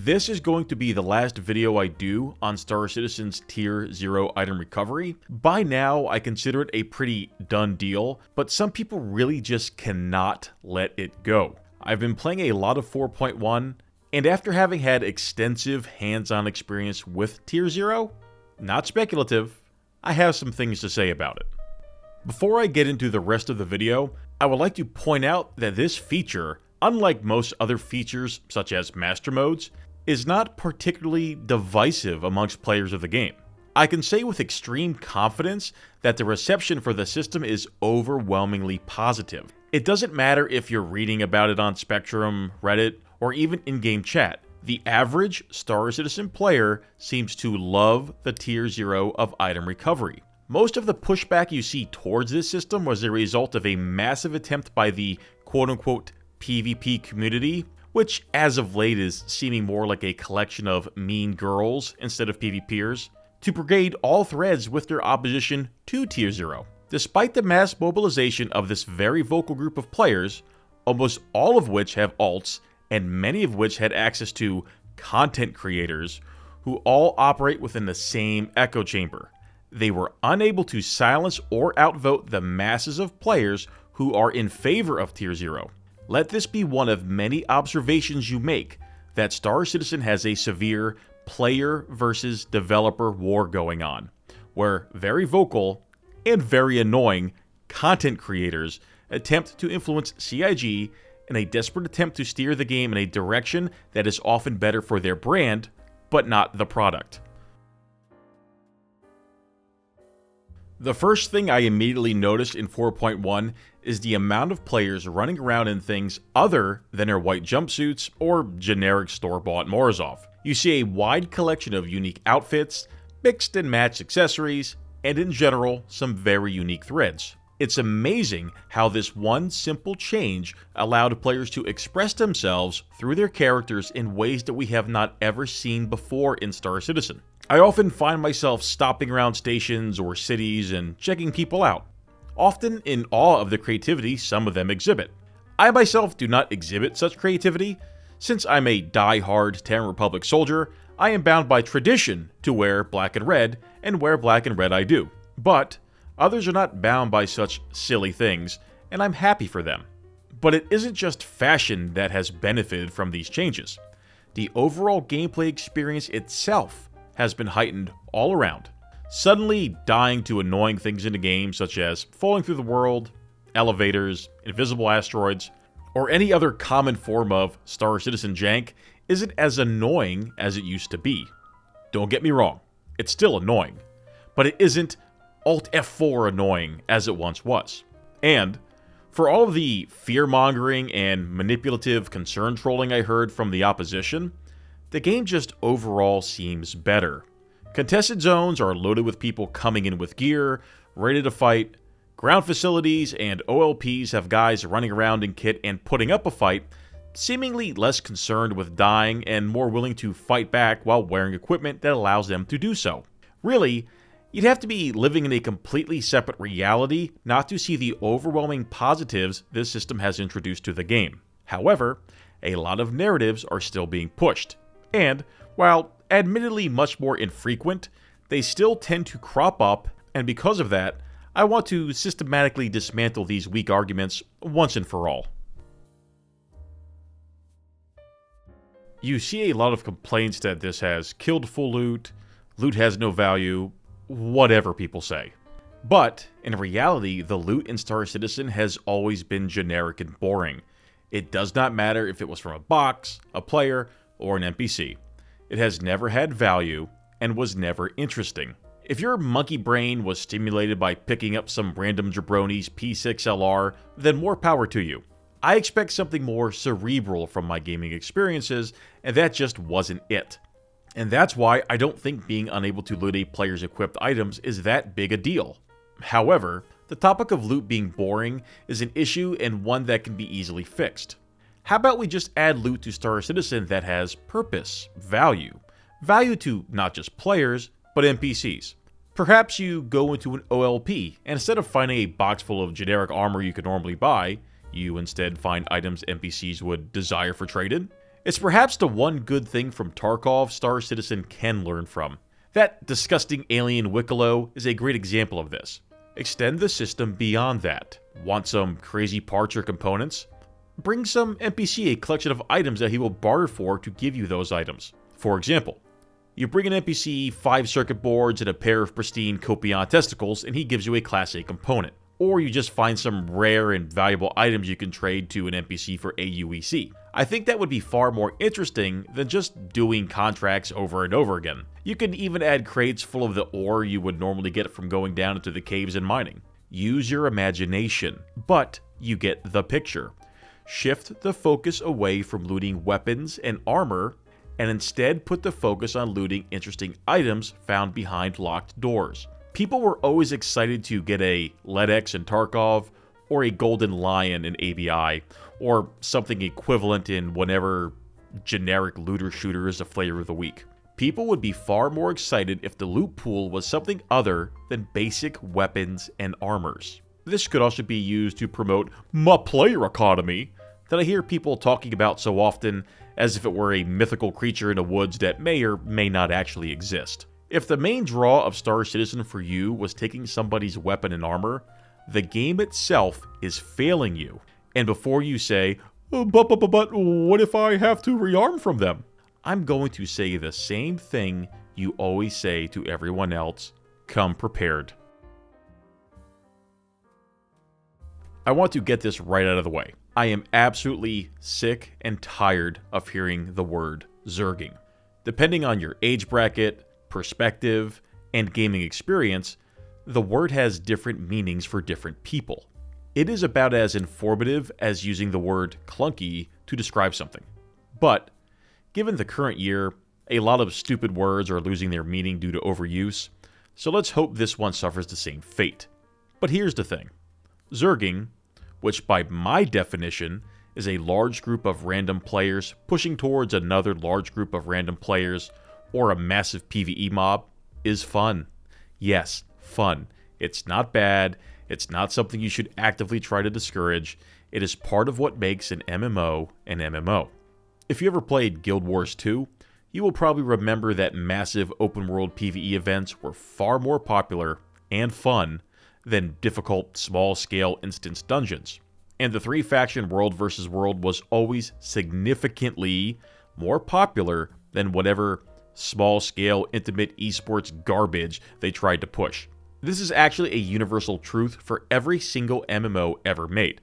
This is going to be the last video I do on Star Citizen's Tier 0 item recovery. By now, I consider it a pretty done deal, but some people really just cannot let it go. I've been playing a lot of 4.1, and after having had extensive hands-on experience with Tier 0, not speculative, I have some things to say about it. Before I get into the rest of the video, I would like to point out that this feature, unlike most other features such as master modes, is not particularly divisive amongst players of the game. I can say with extreme confidence that the reception for the system is overwhelmingly positive. It doesn't matter if you're reading about it on Spectrum, Reddit, or even in-game chat. The average Star Citizen player seems to love the Tier 0 of item recovery. Most of the pushback you see towards this system was a result of a massive attempt by the quote-unquote PvP community, which as of late is seeming more like a collection of mean girls instead of PvPers, to brigade all threads with their opposition to Tier 0. Despite the mass mobilization of this very vocal group of players, almost all of which have alts, and many of which had access to content creators, who all operate within the same echo chamber, they were unable to silence or outvote the masses of players who are in favor of Tier 0. Let this be one of many observations you make that Star Citizen has a severe player versus developer war going on, where very vocal and very annoying content creators attempt to influence CIG in a desperate attempt to steer the game in a direction that is often better for their brand, but not the product. The first thing I immediately noticed in 4.1 is the amount of players running around in things other than their white jumpsuits or generic store-bought Morozov. You see a wide collection of unique outfits, mixed and matched accessories, and in general, some very unique threads. It's amazing how this one simple change allowed players to express themselves through their characters in ways that we have not ever seen before in Star Citizen. I often find myself stopping around stations or cities and checking people out, often in awe of the creativity some of them exhibit. I myself do not exhibit such creativity. Since I'm a die-hard Terran Republic soldier, I am bound by tradition to wear black and wear black and red I do. But others are not bound by such silly things, and I'm happy for them. But it isn't just fashion that has benefited from these changes. The overall gameplay experience itself has been heightened all around. Suddenly dying to annoying things in the game such as falling through the world, elevators, invisible asteroids, or any other common form of Star Citizen jank isn't as annoying as it used to be. Don't get me wrong, it's still annoying, but it isn't Alt F4 annoying as it once was. And for all of the fear-mongering and manipulative concern trolling I heard from the opposition, the game just overall seems better. Contested zones are loaded with people coming in with gear, ready to fight. Ground facilities and OLPs have guys running around in kit and putting up a fight, seemingly less concerned with dying and more willing to fight back while wearing equipment that allows them to do so. Really, you'd have to be living in a completely separate reality not to see the overwhelming positives this system has introduced to the game. However, a lot of narratives are still being pushed. And, while admittedly much more infrequent, they still tend to crop up, and because of that, I want to systematically dismantle these weak arguments once and for all. You see a lot of complaints that this has killed full loot, loot has no value, whatever people say. But, in reality, the loot in Star Citizen has always been generic and boring. It does not matter if it was from a box, a player, or an NPC. It has never had value and was never interesting. If your monkey brain was stimulated by picking up some random jabroni's P6LR, then more power to you. I expect something more cerebral from my gaming experiences, and that just wasn't it. And that's why I don't think being unable to loot a player's equipped items is that big a deal. However, the topic of loot being boring is an issue and one that can be easily fixed. How about we just add loot to Star Citizen that has purpose, value to not just players, but NPCs. Perhaps you go into an OLP, and instead of finding a box full of generic armor you could normally buy, you instead find items NPCs would desire for trade-in. It's perhaps the one good thing from Tarkov Star Citizen can learn from. That disgusting alien Wicklow is a great example of this. Extend the system beyond that. Want some crazy parts or components? Bring some NPC a collection of items that he will barter for to give you those items. For example, you bring an NPC 5 circuit boards and a pair of pristine Copion testicles and he gives you a Class A component. Or you just find some rare and valuable items you can trade to an NPC for AUEC. I think that would be far more interesting than just doing contracts over and over again. You can even add crates full of the ore you would normally get from going down into the caves and mining. Use your imagination, but you get the picture. Shift the focus away from looting weapons and armor, and instead put the focus on looting interesting items found behind locked doors. People were always excited to get a LEDX in Tarkov, or a Golden Lion in ABI, or something equivalent in whatever generic looter shooter is the flavor of the week. People would be far more excited if the loot pool was something other than basic weapons and armors. This could also be used to promote my player economy that I hear people talking about so often as if it were a mythical creature in the woods that may or may not actually exist. If the main draw of Star Citizen for you was taking somebody's weapon and armor, the game itself is failing you. And before you say, but what if I have to rearm from them? I'm going to say the same thing you always say to everyone else: come prepared. I want to get this right out of the way. I am absolutely sick and tired of hearing the word Zerging. Depending on your age bracket, perspective, and gaming experience, the word has different meanings for different people. It is about as informative as using the word clunky to describe something. But, given the current year, a lot of stupid words are losing their meaning due to overuse, so let's hope this one suffers the same fate. But here's the thing. Zerging, which by my definition is a large group of random players pushing towards another large group of random players, or a massive PvE mob, is fun. Yes, fun. It's not bad. It's not something you should actively try to discourage. It is part of what makes an MMO an MMO. If you ever played Guild Wars 2, you will probably remember that massive open-world PvE events were far more popular and fun than difficult small-scale instance dungeons. And the 3-faction world versus world was always significantly more popular than whatever small-scale intimate esports garbage they tried to push. This is actually a universal truth for every single MMO ever made.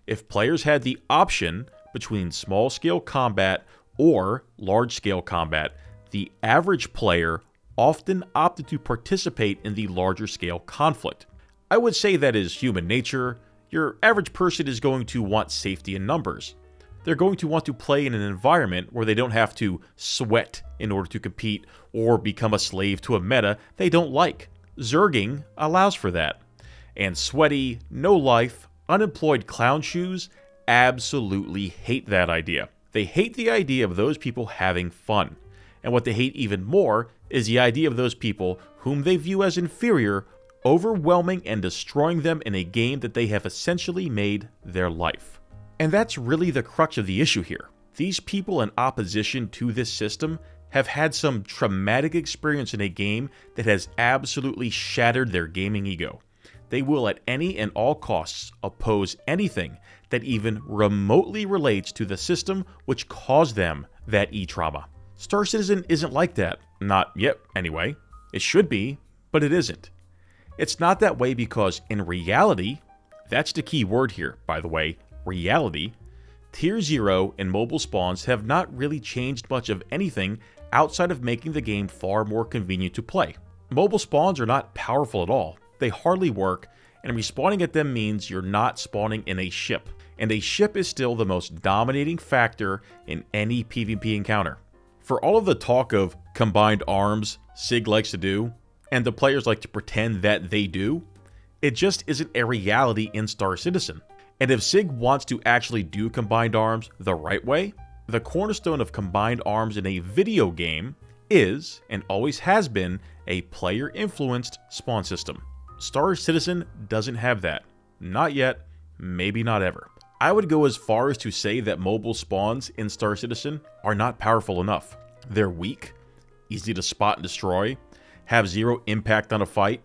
If players had the option between small-scale combat or large-scale combat, the average player often opted to participate in the larger-scale conflict. I would say that is human nature. Your average person is going to want safety in numbers. They're going to want to play in an environment where they don't have to sweat in order to compete or become a slave to a meta they don't like. Zerging allows for that. And sweaty, no-life, unemployed clown shoes absolutely hate that idea. They hate the idea of those people having fun. And what they hate even more is the idea of those people whom they view as inferior overwhelming and destroying them in a game that they have essentially made their life. And that's really the crux of the issue here. These people in opposition to this system have had some traumatic experience in a game that has absolutely shattered their gaming ego. They will at any and all costs oppose anything that even remotely relates to the system which caused them that e-trauma. Star Citizen isn't like that. Not yet, anyway. It should be, but it isn't. It's not that way because in reality, that's the key word here, by the way, reality, Tier 0 and mobile spawns have not really changed much of anything outside of making the game far more convenient to play. Mobile spawns are not powerful at all. They hardly work, and respawning at them means you're not spawning in a ship. And a ship is still the most dominating factor in any PvP encounter. For all of the talk of combined arms SIG likes to do, and the players like to pretend that they do, it just isn't a reality in Star Citizen. And if SIG wants to actually do combined arms the right way, the cornerstone of combined arms in a video game is, and always has been, a player-influenced spawn system. Star Citizen doesn't have that. Not yet, maybe not ever. I would go as far as to say that mobile spawns in Star Citizen are not powerful enough. They're weak, easy to spot and destroy, have zero impact on a fight,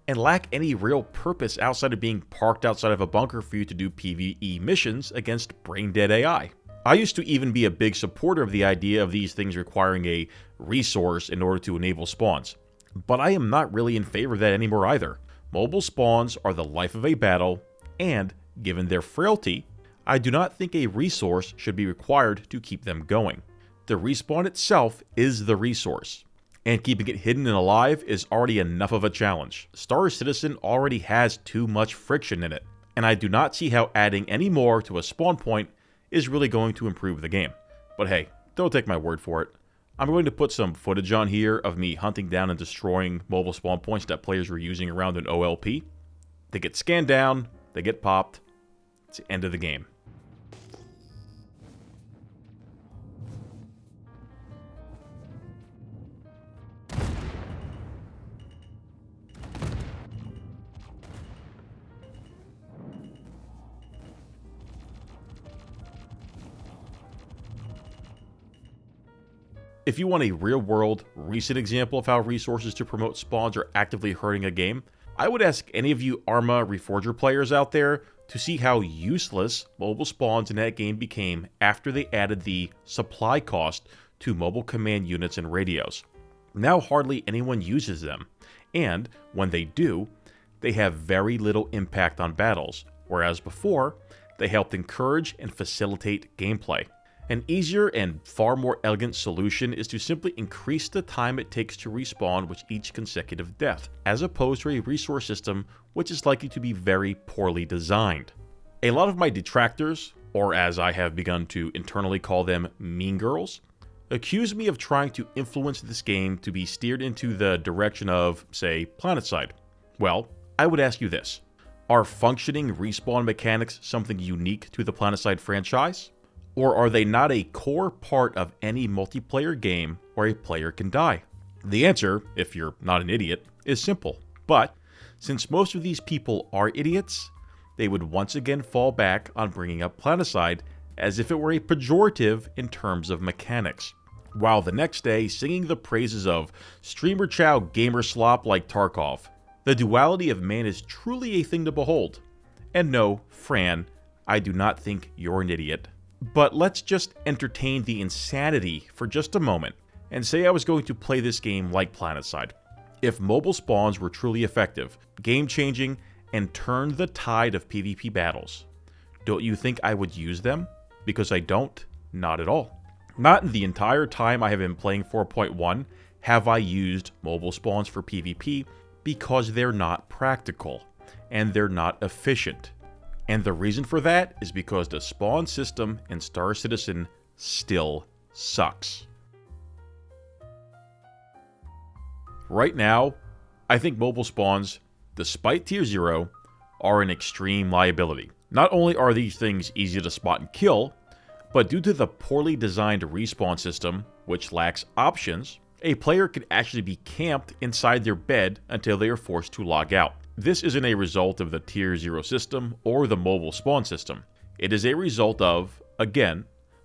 and lack any real purpose outside of being parked outside of a bunker for you to do PvE missions against brain-dead AI. I used to even be a big supporter of the idea of these things requiring a resource in order to enable spawns, but I am not really in favor of that anymore either. Mobile spawns are the life of a battle, and given their frailty, I do not think a resource should be required to keep them going. The respawn itself is the resource, and keeping it hidden and alive is already enough of a challenge. Star Citizen already has too much friction in it, and I do not see how adding any more to a spawn point is really going to improve the game. But hey, don't take my word for it. I'm going to put some footage on here of me hunting down and destroying mobile spawn points that players were using around an OLP. They get scanned down, they get popped, it's the end of the game. If you want a real-world, recent example of how resources to promote spawns are actively hurting a game, I would ask any of you Arma Reforger players out there to see how useless mobile spawns in that game became after they added the supply cost to mobile command units and radios. Now hardly anyone uses them, and when they do, they have very little impact on battles, whereas before, they helped encourage and facilitate gameplay. An easier and far more elegant solution is to simply increase the time it takes to respawn with each consecutive death, as opposed to a resource system which is likely to be very poorly designed. A lot of my detractors, or as I have begun to internally call them, mean girls, accuse me of trying to influence this game to be steered into the direction of, say, PlanetSide. Well, I would ask you this. Are functioning respawn mechanics something unique to the PlanetSide franchise? Or are they not a core part of any multiplayer game where a player can die? The answer, if you're not an idiot, is simple. But since most of these people are idiots, they would once again fall back on bringing up PlanetSide as if it were a pejorative in terms of mechanics, while the next day singing the praises of streamer chow gamer slop like Tarkov. The duality of man is truly a thing to behold. And no, Fran, I do not think you're an idiot. But let's just entertain the insanity for just a moment and say I was going to play this game like PlanetSide. If mobile spawns were truly effective, game-changing, and turned the tide of PvP battles, don't you think I would use them? Because I don't. Not at all. Not in the entire time I have been playing 4.1 have I used mobile spawns for PvP, because they're not practical and they're not efficient. And the reason for that is because the spawn system in Star Citizen still sucks. Right now, I think mobile spawns, despite Tier 0, are an extreme liability. Not only are these things easy to spot and kill, but due to the poorly designed respawn system, which lacks options, a player can actually be camped inside their bed until they are forced to log out. This isn't a result of the Tier 0 system or the mobile spawn system. It is a result of, again,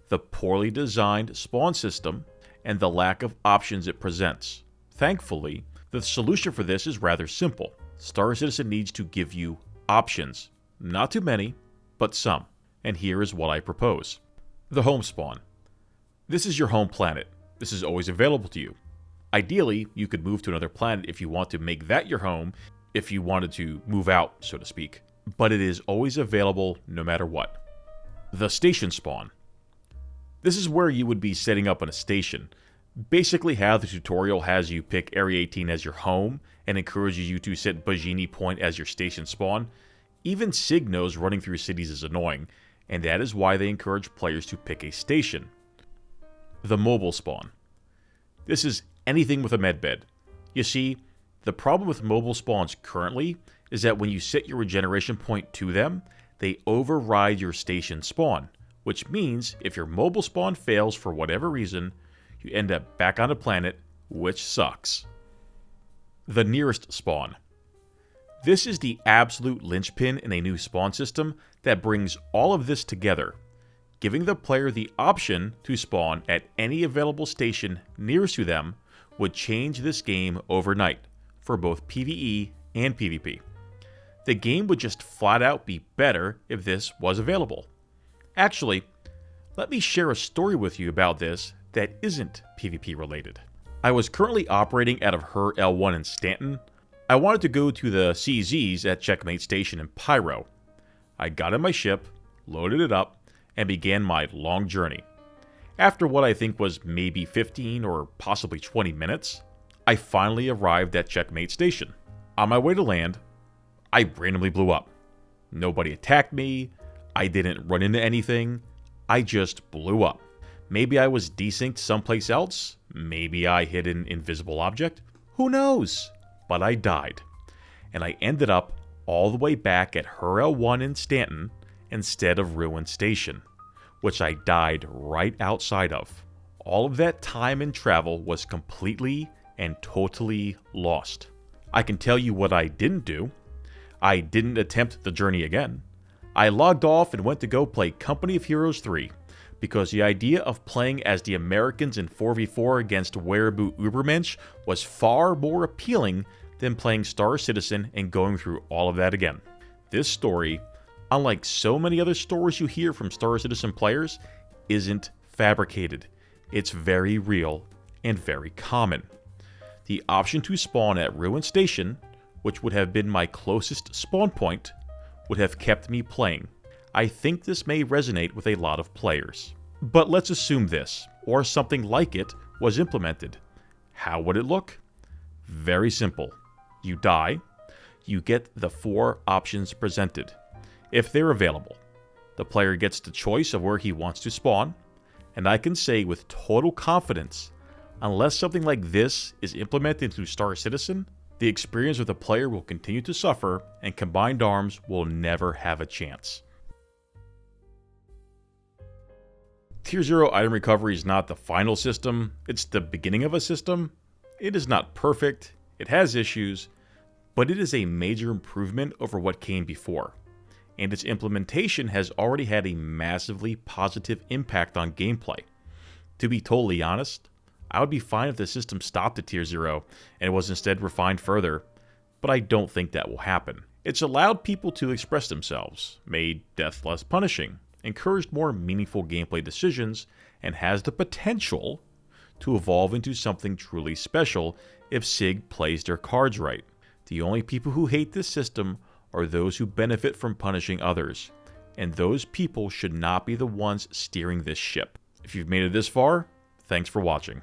the poorly designed spawn system and the lack of options it presents. Thankfully, the solution for this is rather simple. Star Citizen needs to give you options. Not too many, but some. And here is what I propose. The home spawn. This is your home planet. This is always available to you. Ideally, you could move to another planet if you want to make that your home, if you wanted to move out, so to speak. But it is always available no matter what. The station spawn. This is where you would be setting up on a station. Basically how the tutorial has you pick Area 18 as your home and encourages you to set Bajini Point as your station spawn. Even Sig knows running through cities is annoying, and that is why they encourage players to pick a station. The mobile spawn. This is anything with a medbed. You see, the problem with mobile spawns currently is that when you set your regeneration point to them, they override your station spawn, which means if your mobile spawn fails for whatever reason, you end up back on a planet, which sucks. The nearest spawn. This is the absolute linchpin in a new spawn system that brings all of this together, giving the player the option to spawn at any available station nearest to them would change this game overnight for both PvE and PvP. The game would just flat out be better if this was available. Actually, let me share a story with you about this that isn't PvP related. I was currently operating out of Her L1 in Stanton. I wanted to go to the CZs at Checkmate Station in Pyro. I got in my ship, loaded it up, and began my long journey. After what I think was maybe 15 or possibly 20 minutes, I finally arrived at Checkmate Station. On my way to land, I randomly blew up. Nobody attacked me, I didn't run into anything, I just blew up. Maybe I was desynced someplace else, maybe I hit an invisible object, who knows? But I died, and I ended up all the way back at Her L1 in Stanton instead of Ruin Station, which I died right outside of. All of that time and travel was completely and totally lost. I can tell you what I didn't do. I didn't attempt the journey again. I logged off and went to go play Company of Heroes 3, because the idea of playing as the Americans in 4v4 against Wehraboo Ubermensch was far more appealing than playing Star Citizen and going through all of that again. This story, unlike so many other stories you hear from Star Citizen players, isn't fabricated. It's very real and very common. The option to spawn at Ruin Station, which would have been my closest spawn point, would have kept me playing. I think this may resonate with a lot of players. But let's assume this, or something like it, was implemented. How would it look? Very simple. You die, you get the 4 options presented, if they're available. The player gets the choice of where he wants to spawn, and I can say with total confidence, unless something like this is implemented into Star Citizen, the experience with the player will continue to suffer, and Combined Arms will never have a chance. Tier 0 item recovery is not the final system, it's the beginning of a system. It is not perfect, it has issues, but it is a major improvement over what came before, and its implementation has already had a massively positive impact on gameplay. To be totally honest, I would be fine if the system stopped at Tier 0 and was instead refined further, but I don't think that will happen. It's allowed people to express themselves, made death less punishing, encouraged more meaningful gameplay decisions, and has the potential to evolve into something truly special if SIG plays their cards right. The only people who hate this system are those who benefit from punishing others, and those people should not be the ones steering this ship. If you've made it this far, thanks for watching.